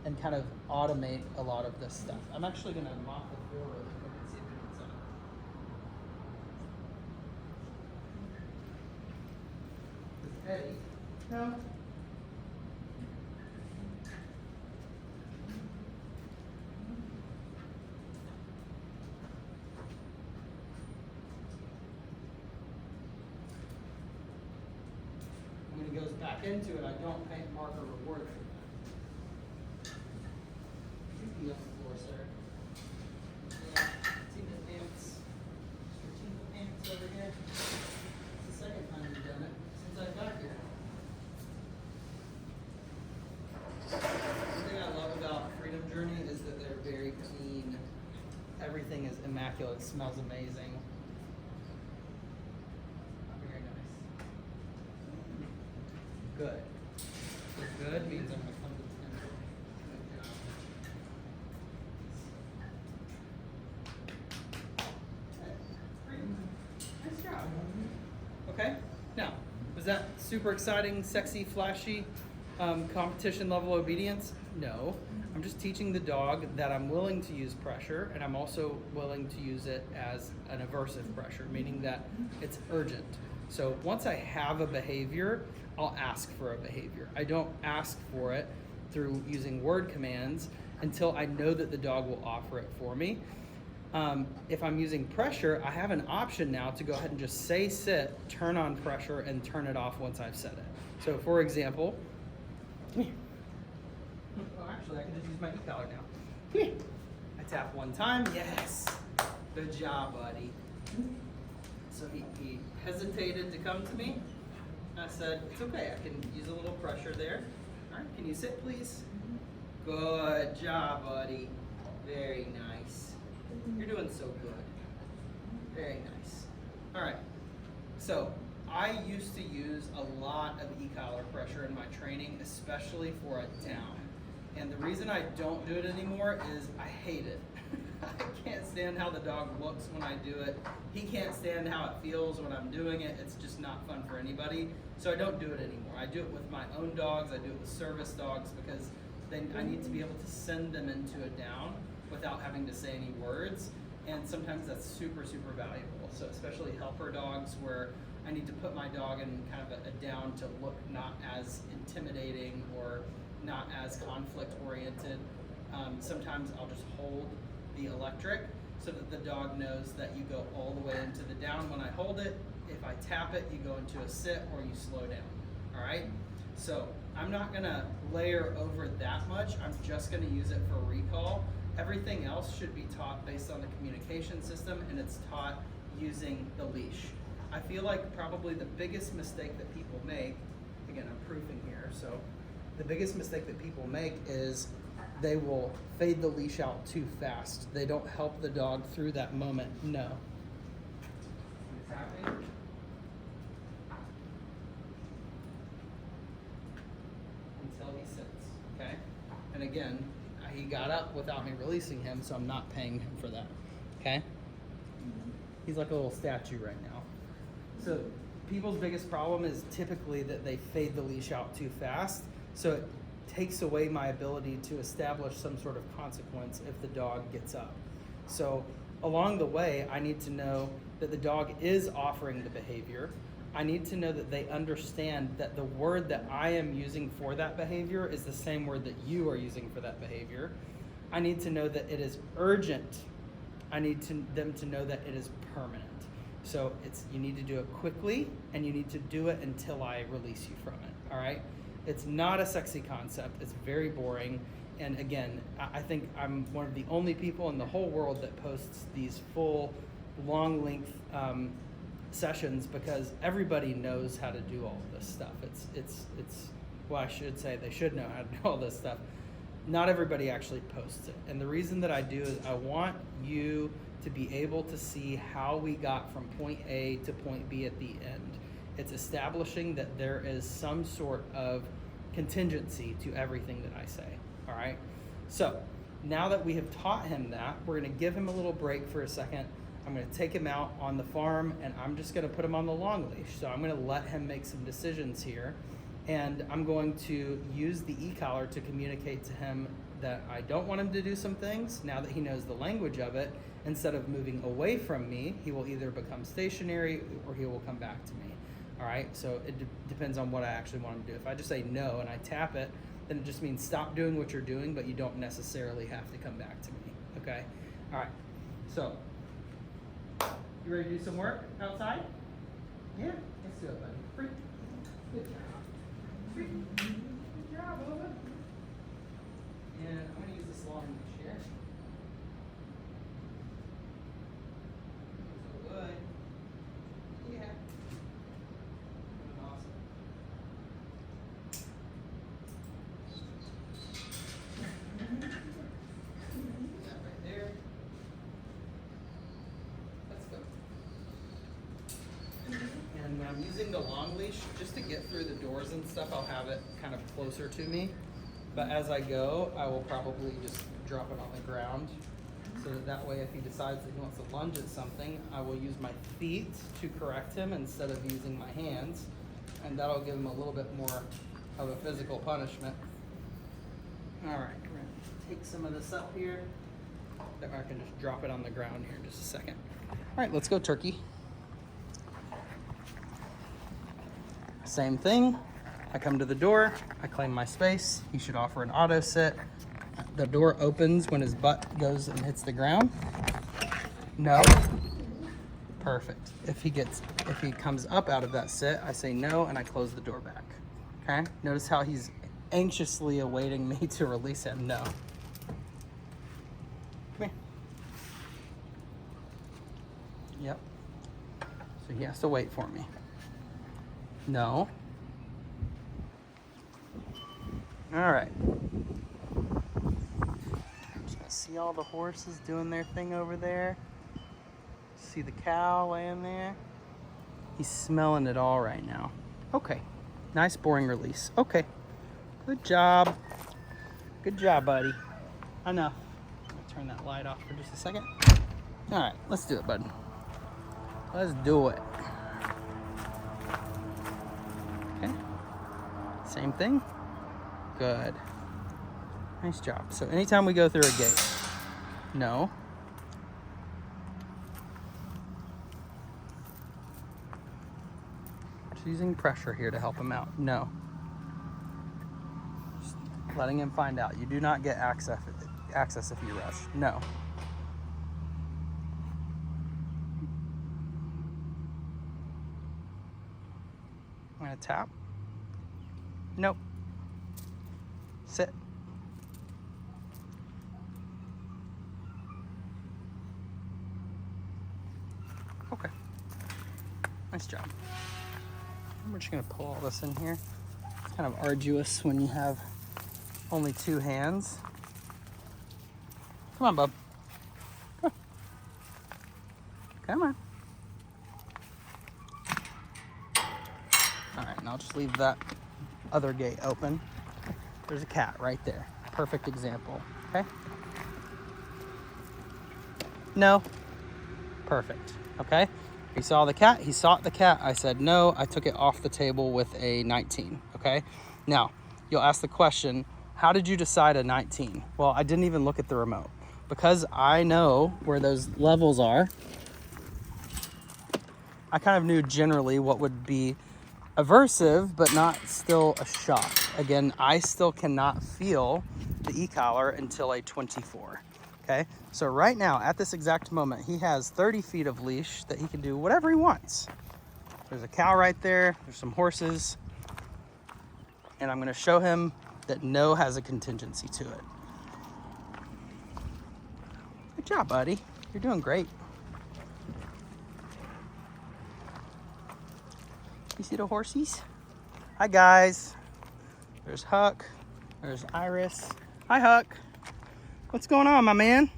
and kind of automate a lot of this stuff. I'm actually gonna mop the floor really quick and Eddie. No? When he goes back into it, I don't paint mark or reward for that. You can go on the floor, sir. Yeah, Tina pants. Mr. Tina pants over here. It's the second time you've done it since I got here. One thing I love about Freedom Journey is that they're very clean. Everything is immaculate. It smells amazing. Very nice. Good. Good means I'm gonna come to 10. Nice job. Okay. Now, was that super exciting, sexy, flashy, competition level obedience? No. I'm just teaching the dog that I'm willing to use pressure, and I'm also willing to use it as an aversive pressure, meaning that it's urgent. So once I have a behavior, I'll ask for a behavior. I don't ask for it through using word commands until I know that the dog will offer it for me. If I'm using pressure, I have an option now to go ahead and just say sit, turn on pressure, and turn it off once I've said it. So for example, come here. Oh, actually, I can just use my e-collar now. Come here. I tap one time, yes. Good job, buddy. So he hesitated to come to me. I said, it's okay, I can use a little pressure there. All right, can you sit, please? Good job, buddy. Very nice. You're doing so good. Very nice. All right, so I used to use a lot of e-collar pressure in my training, especially for a down. And the reason I don't do it anymore is I hate it. I can't stand how the dog looks when I do it. He can't stand how it feels when I'm doing it. It's just not fun for anybody. So I don't do it anymore. I do it with my own dogs. I do it with service dogs because then I need to be able to send them into a down without having to say any words. And sometimes that's super, super valuable. So especially helper dogs where I need to put my dog in kind of a down to look not as intimidating or not as conflict oriented. Sometimes I'll just hold the electric so that the dog knows that you go all the way into the down when I hold it. If I tap it, you go into a sit or you slow down. All right? So I'm not gonna layer over that much. I'm just gonna use it for recall. Everything else should be taught based on the communication system, and it's taught using the leash. I feel like probably the biggest mistake that people make, again, I'm proofing here, so the biggest mistake that people make is they will fade the leash out too fast. They don't help the dog through that moment. No. What's happening? Until he sits, okay? And again, he got up without me releasing him, so I'm not paying him for that, okay? He's like a little statue right now. So people's biggest problem is typically that they fade the leash out too fast, so it takes away my ability to establish some sort of consequence if the dog gets up. So along the way, I need to know that the dog is offering the behavior. I need to know that they understand that the word that I am using for that behavior is the same word that you are using for that behavior. I need to know that it is urgent. I need them to know that it is permanent. So you need to do it quickly, and you need to do it until I release you from it, all right? It's not a sexy concept. It's very boring. And again, I think I'm one of the only people in the whole world that posts these full, long length sessions because everybody knows how to do all of this stuff. Well, I should say they should know how to do all this stuff. Not everybody actually posts it. And the reason that I do is I want you to be able to see how we got from point A to point B at the end. It's establishing that there is some sort of contingency to everything that I say, all right? So now that we have taught him that, we're gonna give him a little break for a second. I'm gonna take him out on the farm and I'm just gonna put him on the long leash. So I'm gonna let him make some decisions here, and I'm going to use the e-collar to communicate to him that I don't want him to do some things. Now that he knows the language of it, instead of moving away from me, he will either become stationary or he will come back to me. All right, so it depends on what I actually want him to do. If I just say no and I tap it, then it just means stop doing what you're doing, but you don't necessarily have to come back to me, okay? All right, so you ready to do some work outside? Yeah, let's do it, buddy. Free. Good job. Free. Good job, Owen. And I'm gonna use this long chair. So good. Yeah. Awesome. That right there. Let's go. And when I'm using the long leash, just to get through the doors and stuff, I'll have it kind of closer to me. But as I go, I will probably just drop it on the ground so that way if he decides that he wants to lunge at something, I will use my feet to correct him instead of using my hands. And that'll give him a little bit more of a physical punishment. All right, we're gonna take some of this up here. I can just drop it on the ground here in just a second. All right, let's go turkey. Same thing. I come to the door, I claim my space. He should offer an auto sit. The door opens when his butt goes and hits the ground. No. Perfect. If he comes up out of that sit, I say no and I close the door back. Okay? Notice how he's anxiously awaiting me to release him. No. Come here. Yep. So he has to wait for me. No. All right. I'm just gonna see all the horses doing their thing over there. See the cow laying there. He's smelling it all right now. Okay. Nice boring release. Okay. Good job. Good job, buddy. Enough. I'm gonna turn that light off for just a second. All right, let's do it, bud. Let's do it. Okay. Same thing. Good. Nice job. So anytime we go through a gate, no. Just using pressure here to help him out. No. Just letting him find out. You do not get access if you rush. No. I'm gonna tap. Nope. Sit. Okay. Nice job. We're just gonna pull all this in here. It's kind of arduous when you have only two hands. Come on, bub. Come on. Come on. All right, and I'll just leave that other gate open. There's a cat right there. Perfect example, okay? No. Perfect, okay? He saw the cat, he sought the cat. I said no, I took it off the table with a 19, okay? Now, you'll ask the question, how did you decide a 19? Well, I didn't even look at the remote. Because I know where those levels are, I kind of knew generally what would be aversive, but not still a shock. Again, I still cannot feel the e-collar until a 24, okay? So right now, at this exact moment, he has 30 feet of leash that he can do whatever he wants. There's a cow right there, there's some horses, and I'm gonna show him that no has a contingency to it. Good job, buddy. You're doing great. You see the horsies? Hi, guys. There's Huck. There's Iris. Hi, Huck. What's going on, my man?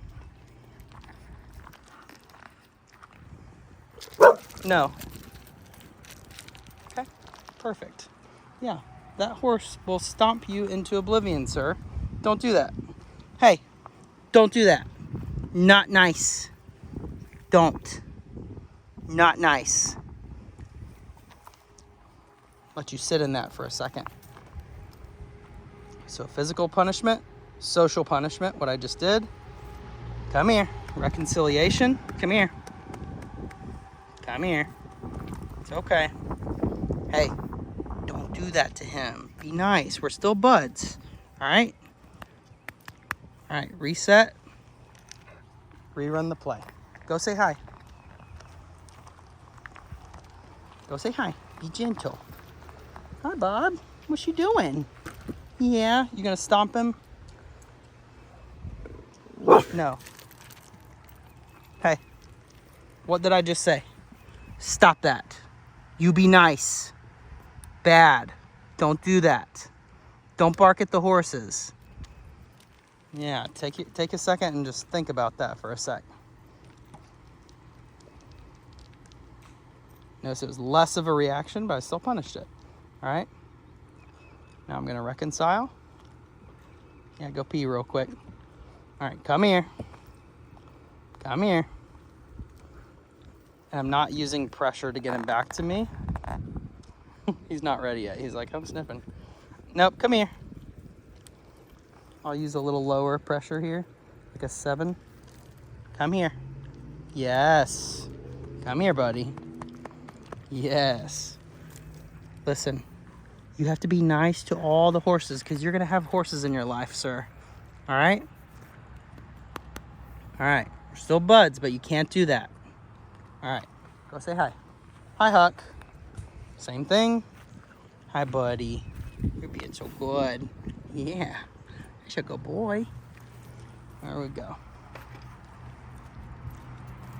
No. Okay, perfect. Yeah, that horse will stomp you into oblivion, sir. Don't do that. Hey, don't do that. Not nice. Don't. Not nice. Let you sit in that for a second. So physical punishment, social punishment, what I just did. Come here. Reconciliation. Come here. Come here. It's okay. Hey, don't do that to him. Be nice. We're still buds. All right? All right, reset. Rerun the play. Go say hi. Go say hi. Be gentle. Hi, Bob. What you doing? Yeah, you gonna stomp him? No. Hey, what did I just say? Stop that. You be nice. Bad. Don't do that. Don't bark at the horses. Yeah, take a second and just think about that for a sec. Notice it was less of a reaction, but I still punished it. All right? Now I'm gonna reconcile. Yeah, go pee real quick. All right, come here. Come here. And I'm not using pressure to get him back to me. He's not ready yet. He's like, I'm sniffing. Nope, come here. I'll use a little lower pressure here, like a 7. Come here. Yes. Come here, buddy. Yes. Listen, you have to be nice to all the horses because you're going to have horses in your life, sir. All right? All right. We're still buds, but you can't do that. All right. Go say hi. Hi, Huck. Same thing. Hi, buddy. You're being so good. Yeah. You're a good boy. There we go.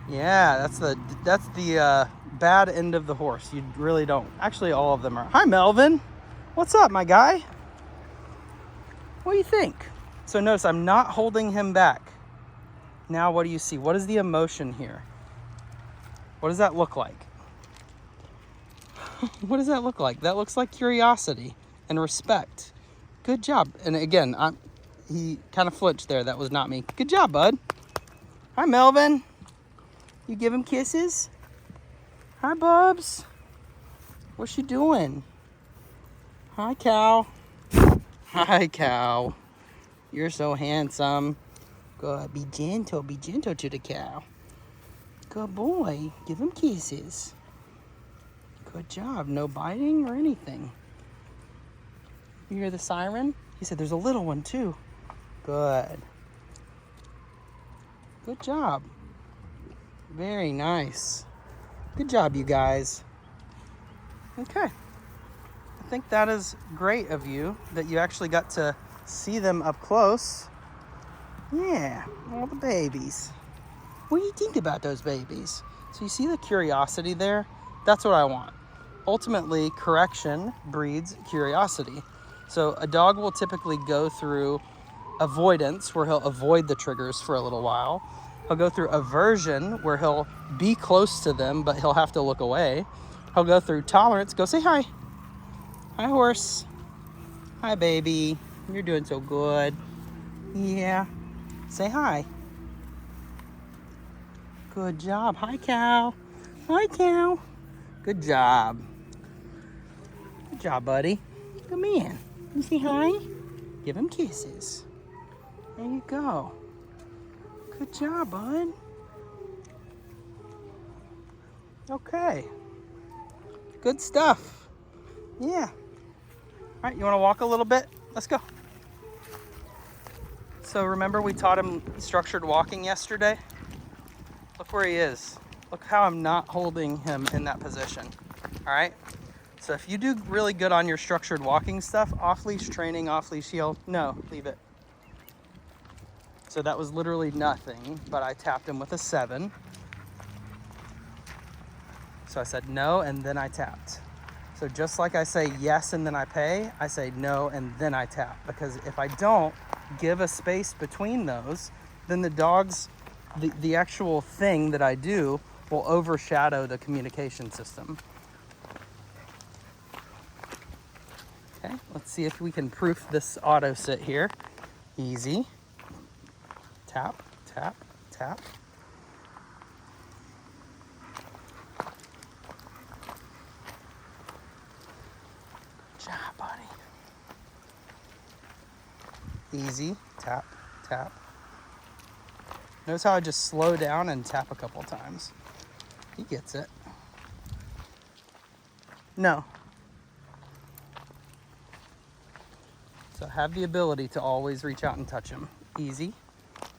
Yeah, that's the bad end of the horse. You really don't. Actually, all of them are. Hi, Melvin. What's up, my guy? What do you think? So notice I'm not holding him back. Now what do you see? What is the emotion here? What does that look like? What does that look like? That looks like curiosity and respect. Good job. And again, he kind of flinched there. That was not me. Good job, bud. Hi, Melvin. You give him kisses? Hi, Bubs. What's you doing? Hi, Cow. Hi, Cow. You're so handsome. Good. Be gentle to the cow. Good boy. Give him kisses. Good job. No biting or anything. You hear the siren? He said there's a little one too. Good. Good job. Very nice. Good job, you guys. Okay. I think that is great of you that you actually got to see them up close. Yeah, all the babies. What do you think about those babies? So you see the curiosity there? That's what I want. Ultimately, correction breeds curiosity. So a dog will typically go through avoidance, where he'll avoid the triggers for a little while. He'll go through aversion, where he'll be close to them, but he'll have to look away. He'll go through tolerance. Go say hi. Hi, horse. Hi, baby. You're doing so good. Yeah. Say hi. Good job. Hi, cow. Hi, cow. Good job. Good job, buddy. Come in. You say hi? Give him kisses. There you go. Good job, bud. Okay. Good stuff. Yeah. All right, you want to walk a little bit? Let's go. So remember we taught him structured walking yesterday? Look where he is. Look how I'm not holding him in that position. All right? So if you do really good on your structured walking stuff, off-leash training, off-leash heel, no, leave it. So that was literally nothing, but I tapped him with a 7. So I said no, and then I tapped. So just like I say yes and then I pay, I say no and then I tap. Because if I don't give a space between those, then the dog's, the actual thing that I do will overshadow the communication system. Okay, let's see if we can proof this auto sit here. Easy. Tap, tap, tap. Good job, buddy. Easy. Tap, tap. Notice how I just slow down and tap a couple times. He gets it. No. So have the ability to always reach out and touch him. Easy.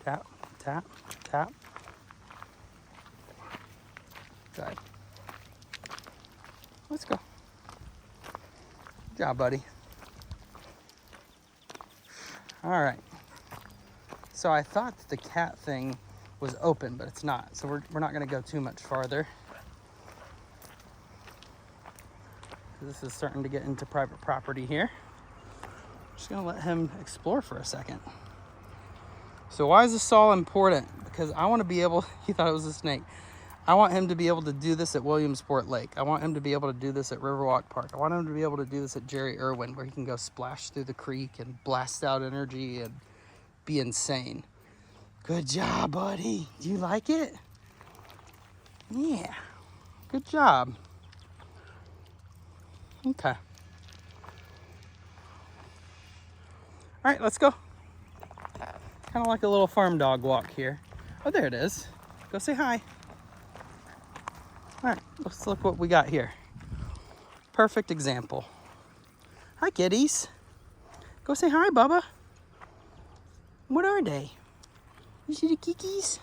Tap, tap, tap. Good. Let's go. Good job, buddy. All right. So I thought that the cat thing was open, but it's not. So we're not going to go too much farther. This is starting to get into private property here. Just going to let him explore for a second. So why is this all important? Because I want to be able, he thought it was a snake. I want him to be able to do this at Williamsport Lake. I want him to be able to do this at Riverwalk Park. I want him to be able to do this at Jerry Irwin, where he can go splash through the creek and blast out energy and be insane. Good job, buddy. Do you like it? Yeah. Good job. Okay. All right, let's go. Kind of like a little farm dog walk here. Oh, there it is. Go say hi. All right, let's look what we got here. Perfect example. Hi, kitties. Go say hi, Bubba. What are they? You see the kikis?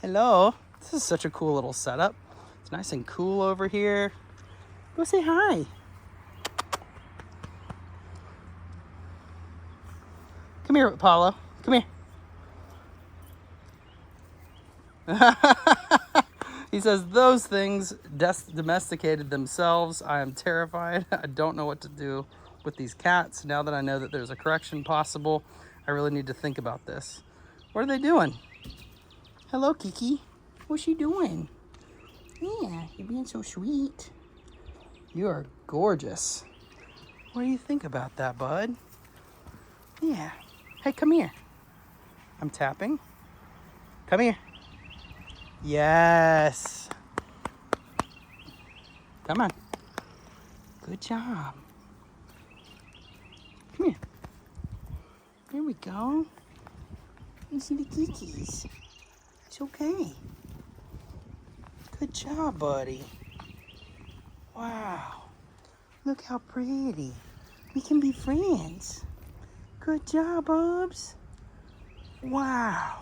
Hello. This is such a cool little setup. It's nice and cool over here. Go say hi. Come here, Apollo. Come here. He says, those things domesticated themselves. I am terrified. I don't know what to do with these cats. Now that I know that there's a correction possible, I really need to think about this. What are they doing? Hello, Kiki. What's she doing? Yeah, you're being so sweet. You are gorgeous. What do you think about that, bud? Yeah. Hey, come here. I'm tapping. Come here. Yes. Come on. Good job. Come here. There we go. You see the kikis. It's okay. Good job, buddy. Wow. Look how pretty. We can be friends. Good job, Bubs. Wow.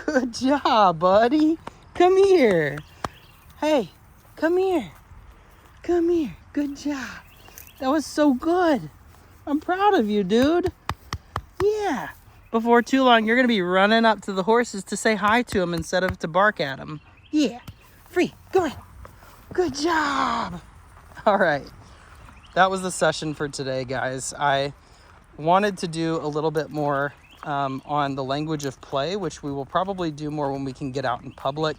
Good job, buddy. Come here. Hey, come here. Come here. Good job. That was so good. I'm proud of you, dude. Yeah. Before too long, you're going to be running up to the horses to say hi to them instead of to bark at them. Yeah. Free. Go ahead. Good job. All right. That was the session for today, guys. I wanted to do a little bit more on the language of play, which we will probably do more when we can get out in public.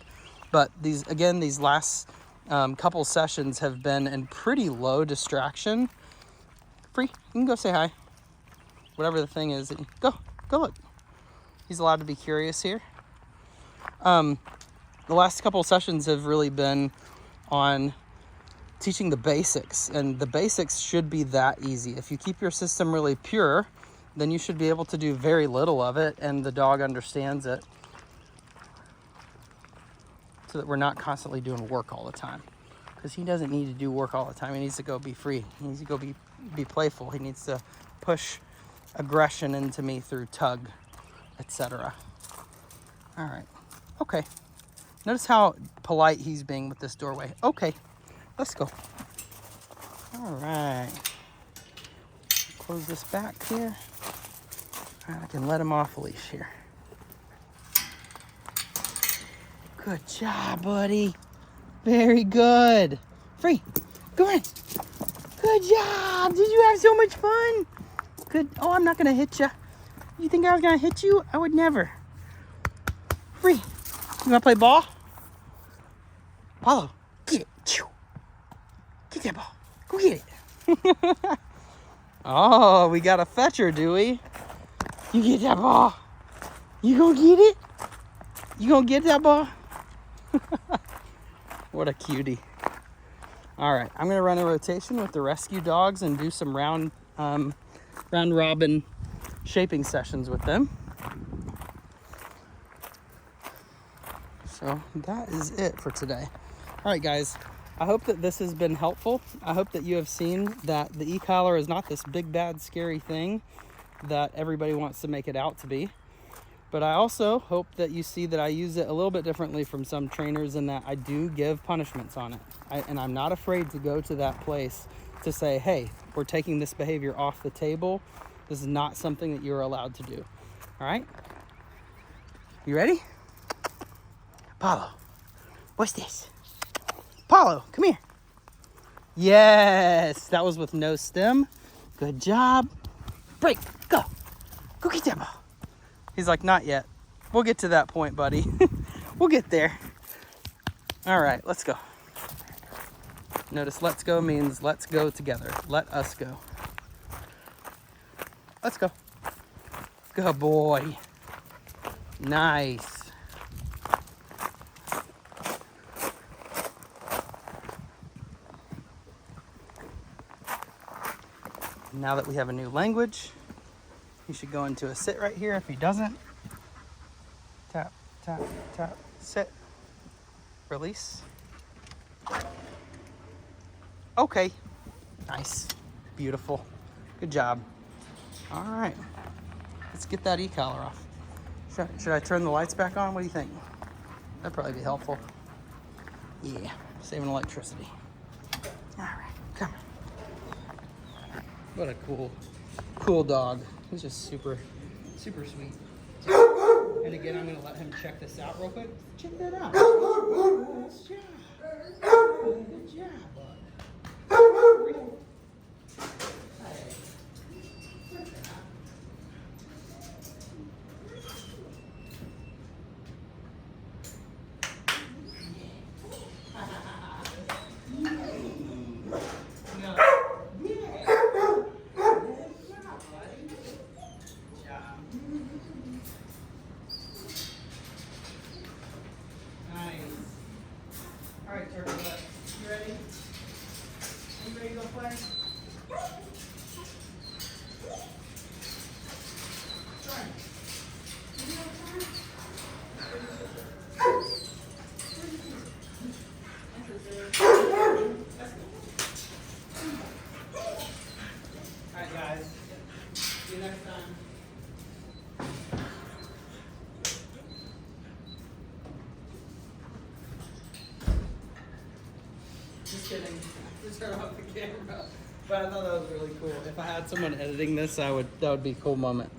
But these last couple sessions have been in pretty low distraction. Free, you can go say hi. Whatever the thing is, go look. He's allowed to be curious here. The last couple sessions have really been on teaching the basics, and the basics should be that easy. If you keep your system really pure, then you should be able to do very little of it, and the dog understands it, so that we're not constantly doing work all the time. Because he doesn't need to do work all the time. He needs to go be free. He needs to go be playful. He needs to push aggression into me through tug, etc. All right. Okay. Notice how polite he's being with this doorway. Okay. Let's go. All right. Close this back here. All right, I can let him off a leash here. Good job, buddy. Very good. Free. Go on. Good job. Did you have so much fun? Good. Oh, I'm not going to hit you. You think I was going to hit you? I would never. Free. You want to play ball? Apollo, get it. Get that ball. Go get it. Oh, we got a fetcher, do we? You get that ball. You gonna get it? You gonna get that ball? What a cutie. All right, I'm gonna run a rotation with the rescue dogs and do some round robin shaping sessions with them. So that is it for today. All right, guys, I hope that this has been helpful. I hope that you have seen that the e-collar is not this big, bad, scary thing that everybody wants to make it out to be. But I also hope that you see that I use it a little bit differently from some trainers, and that I do give punishments on it. And I'm not afraid to go to that place to say, hey, we're taking this behavior off the table. This is not something that you're allowed to do. All right? You ready? Apollo, what's this? Apollo, come here. Yes, that was with no stem. Good job. Break, go. Go get that ball. He's like, not yet. We'll get to that point, buddy. We'll get there. All right, let's go. Notice let's go means let's go together. Let us go. Let's go. Good boy. Nice. Now that we have a new language, he should go into a sit right here. If he doesn't, tap, tap, tap, sit, release. Okay, nice, beautiful, good job. All right, let's get that e-collar off. Should I turn the lights back on? What do you think? That'd probably be helpful. Yeah, saving electricity. All right, come on. What a cool dog. He's just super sweet. And again, I'm gonna let him check this out real quick. Check that out. Nice job. Good job, bud. All right, turtle butt. You ready? You ready to go play? All right, guys. See you next time. Just kidding. Just turn off the camera. But I thought that was really cool. If I had someone editing this, that would be a cool moment.